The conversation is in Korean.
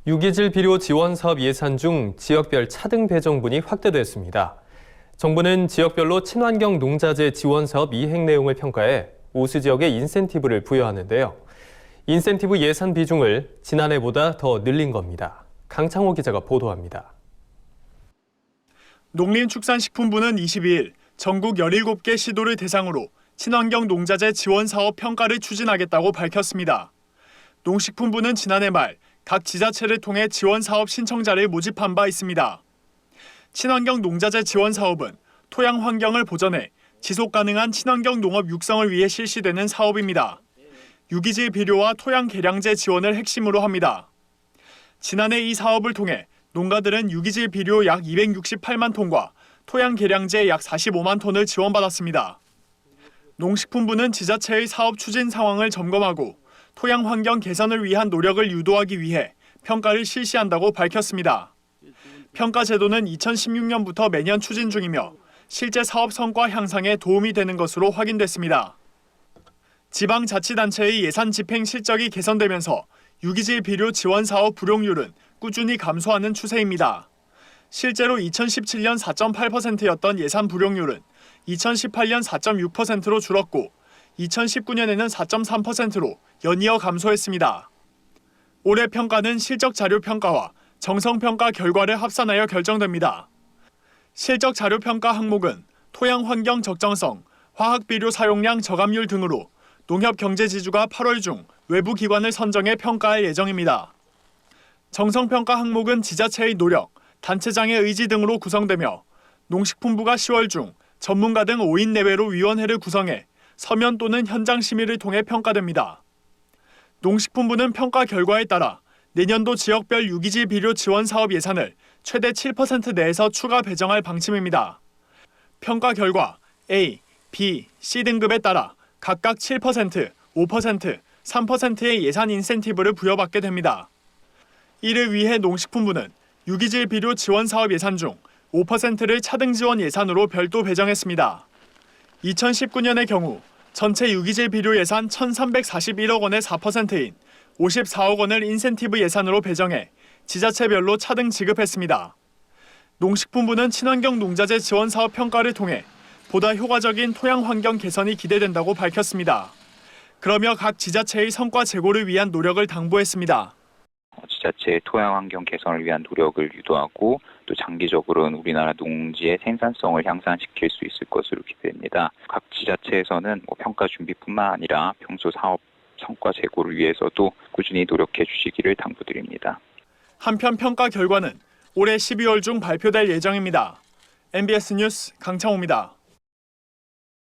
유기질 비료 지원 사업 예산 중 지역별 차등 배정분이 확대됐습니다. 정부는 지역별로 친환경 농자재 지원 사업 이행 내용을 평가해 오수 지역에 인센티브를 부여하는데요. 인센티브 예산 비중을 지난해보다 더 늘린 겁니다. 강창호 기자가 보도합니다. 농림축산식품부는 22일 전국 17개 시도를 대상으로 친환경 농자재 지원 사업 평가를 추진하겠다고 밝혔습니다. 농식품부는 지난해 말 각 지자체를 통해 지원 사업 신청자를 모집한 바 있습니다. 친환경 농자재 지원 사업은 토양 환경을 보전해 지속 가능한 친환경 농업 육성을 위해 실시되는 사업입니다. 유기질 비료와 토양 개량제 지원을 핵심으로 합니다. 지난해 이 사업을 통해 농가들은 유기질 비료 약 268만 톤과 토양 개량제 약 45만 톤을 지원받았습니다. 농식품부는 지자체의 사업 추진 상황을 점검하고 토양 환경 개선을 위한 노력을 유도하기 위해 평가를 실시한다고 밝혔습니다. 평가 제도는 2016년부터 매년 추진 중이며 실제 사업 성과 향상에 도움이 되는 것으로 확인됐습니다. 지방자치단체의 예산 집행 실적이 개선되면서 유기질 비료 지원 사업 불용률은 꾸준히 감소하는 추세입니다. 실제로 2017년 4.8%였던 예산 불용률은 2018년 4.6%로 줄었고 2019년에는 4.3%로 연이어 감소했습니다. 올해 평가는 실적 자료 평가와 정성 평가 결과를 합산하여 결정됩니다. 실적 자료 평가 항목은 토양 환경 적정성, 화학 비료 사용량 저감률 등으로 농협 경제 지주가 8월 중 외부 기관을 선정해 평가할 예정입니다. 정성 평가 항목은 지자체의 노력, 단체장의 의지 등으로 구성되며 농식품부가 10월 중 전문가 등 5인 내외로 위원회를 구성해 서면 또는 현장 심의를 통해 평가됩니다. 농식품부는 평가 결과에 따라 내년도 지역별 유기질 비료 지원 사업 예산을 최대 7% 내에서 추가 배정할 방침입니다. 평가 결과 A, B, C 등급에 따라 각각 7%, 5%, 3%의 예산 인센티브를 부여받게 됩니다. 이를 위해 농식품부는 유기질 비료 지원 사업 예산 중 5%를 차등 지원 예산으로 별도 배정했습니다. 2019년의 경우 전체 유기질 비료 예산 1,341억 원의 4%인 54억 원을 인센티브 예산으로 배정해 지자체별로 차등 지급했습니다. 농식품부는 친환경 농자재 지원 사업 평가를 통해 보다 효과적인 토양 환경 개선이 기대된다고 밝혔습니다. 그러며 각 지자체의 성과 제고를 위한 노력을 당부했습니다. 지자체의 토양 환경 개선을 위한 노력을 유도하고 또 장기적으로는 우리나라 농지의 생산성을 향상시킬 수 있을 것으로 기대됩니다. 각 지자체에서는 평가 준비뿐만 아니라 평소 사업 성과 제고를 위해서도 꾸준히 노력해 주시기를 당부드립니다. 한편 평가 결과는 올해 12월 중 발표될 예정입니다. MBS 뉴스 강창호입니다.